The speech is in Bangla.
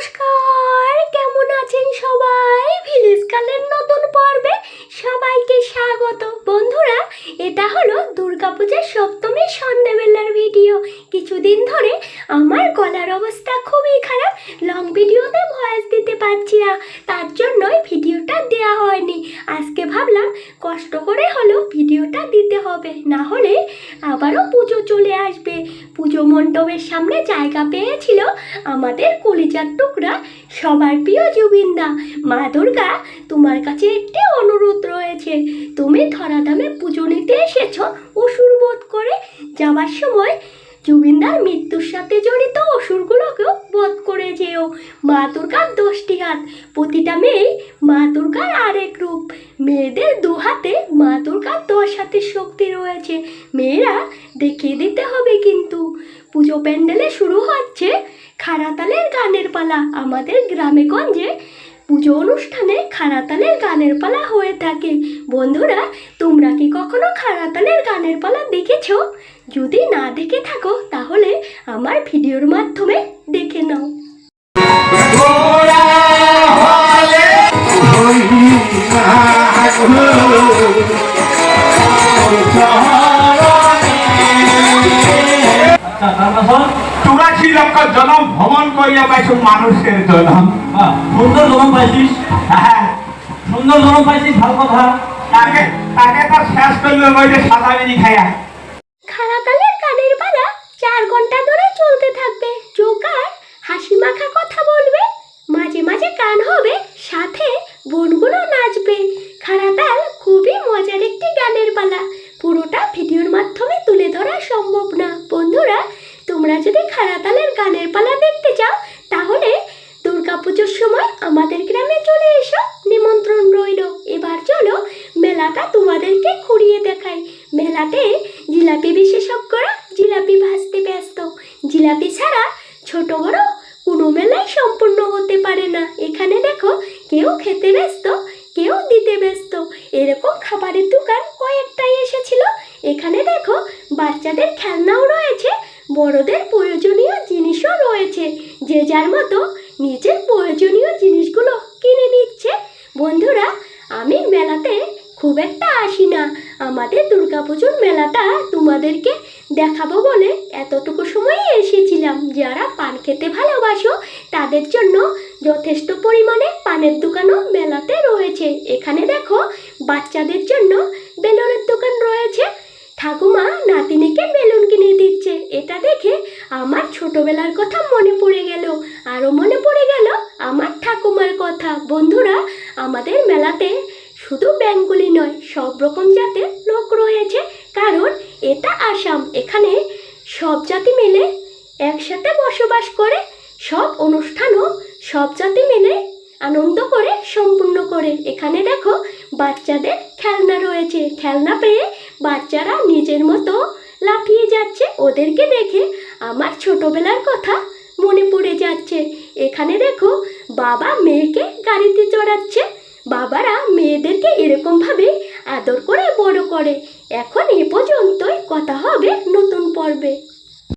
নমস্কার, কেমন আছেন সবাই? ভিলেজ গার্লের নতুন পর্বে সবাইকে স্বাগত। বন্ধুরা, এটা হলো দুর্গাপূজার সপ্তমীর সন্ধ্যাবেলার ভিডিও। কিছুদিন ধরে আমার গলার অবস্থা খুবই খারাপ, লং ভিডিওতে ভয়েস দিতে পারছি না, তার জন্যই ভিডিওটা দেওয়া হয়নি। আজকে ভাবলাম কষ্ট করে হলেও ভিডিওটা দিতে হবে, না হলে আবারও পুজো চলে আসবে। পুজো মণ্ডপের সামনে জায়গা পেয়েছিল আমাদের কলিজার টুকরা সবার প্রিয় জুবিনদা। মা দুর্গা, তোমার কাছে একটি অনুরোধ রয়েছে। তুমি ধরাধামে পুজো নিতে এসেছো অসুর বধ করে, যাওয়ার সময় জুবিনদার মৃত্যুর সাথে জড়িত অসুরগুলোকেও বধ করে যেও। মা দুর্গার 10টি হাত, প্রতিটা মেয়ে মা দুর্গার আরেক রূপ। মেয়েদের 2 হাতে মা দুর্গার 10 হাতের শক্তি রয়েছে। মেয়েরা দেখিয়ে দিতে হবে কিন্তু। পুজো প্যান্ডেলে শুরু হচ্ছে খারাতালের গানের পালা। আমাদের গ্রামে গঞ্জে পুজো অনুষ্ঠানে খারাতালের গানের পালা হয়ে থাকে। বন্ধুরা, তোমরা কি কখনো খারাতালের গানের পালা দেখেছো? যদি না দেখে থাকো তাহলে আমার ভিডিওর মাধ্যমে দেখে নাও। চুরাশি লক্ষ জনম ভ্রমণ করিয়া পাইছো মানুষের জনম। সুন্দর জনম পাইছিস, সুন্দর জনম পাইছিস, ভালো কথা। তাকে তাকে তো শেষ করলো ওই যে সাদা বিড়ি খাইয়া। খারাতালের গানের পালা 4 ঘন্টা ধরে চলতে থাকবে। জোকার হাসি মাখা কথা বলবে, মাঝে মাঝে গান হবে, সাথে বোনগুলো নাচবে। খারাতাল খুবই মজার একটি গানের পালা, পুরোটা ভিডিওর মাধ্যমে তুলে ধরা সম্ভব না। বন্ধুরা, তোমরা যদি খারাতালের গানের পালা দেখতে চাও তাহলে দুর্গাপুজোর সময় আমাদের গ্রামে চলে এসো, নিমন্ত্রণ রইল। এবার চলো মেলাটা তোমাদেরকে ঘুরিয়ে দেখাই। মেলাতে জিলাপি বিশেষজ্ঞরা জিলাপি ভাজতে ব্যস্ত। জিলাপি ছাড়া ছোট বড় কোনো মেলাই সম্পূর্ণ হতে পারে না। এখানে দেখো, কেউ খেতে ব্যস্ত, কেউ দিতে ব্যস্ত। এরকম খাবারের দোকান কয়েকটাই এসেছিল। এখানে দেখো, বাচ্চাদের খেলনাও রয়েছে, বড়দের প্রয়োজনীয় জিনিসও রয়েছে। যে যার মতো নিজের প্রয়োজনীয় জিনিসগুলো কিনে নিচ্ছে। বন্ধুরা, আমি মেলাতে খুব একটা আসি না। আমাদের দুর্গাপুজোর মেলাটা তোমাদেরকে দেখাবো বলে এতটুকু সময় এসেছিলাম। যারা পান খেতে ভালোবাসো তাদের জন্য যথেষ্ট পরিমাণে পানের দোকানও মেলাতে রয়েছে। এখানে দেখো, বাচ্চাদের জন্য বেলুনের দোকান রয়েছে। ঠাকুমা নাতিনিকে বেলুন কিনে দিচ্ছে। এটা দেখে আমার ছোটবেলার কথা মনে পড়ে গেল, আরও মনে পড়ে গেল আমার ঠাকুমার কথা। বন্ধুরা, আমাদের মেলাতে শুধু বেঙ্গলি নয়, সব রকম জাতের লোক রয়েছে, কারণ এটা আসাম। এখানে সব জাতি মিলে একসাথে বসবাস করে, সব অনুষ্ঠানও সব জাতি মিলে আনন্দ করে সম্পূর্ণ করে। এখানে দেখো, বাচ্চাদের খেলনা রয়েছে। খেলনা পেয়ে বাচ্চারা নিজের মতো লাফিয়ে যাচ্ছে। ওদেরকে দেখে আমার ছোটবেলার কথা মনে পড়ে যাচ্ছে। এখানে দেখো, বাবা মেয়েকে গাড়িতে চড়াচ্ছে। বাবারা মেয়েদেরকে এরকমভাবে আদর করে বড় করে। এখন এ পর্যন্তই, কথা হবে নতুন পর্বে।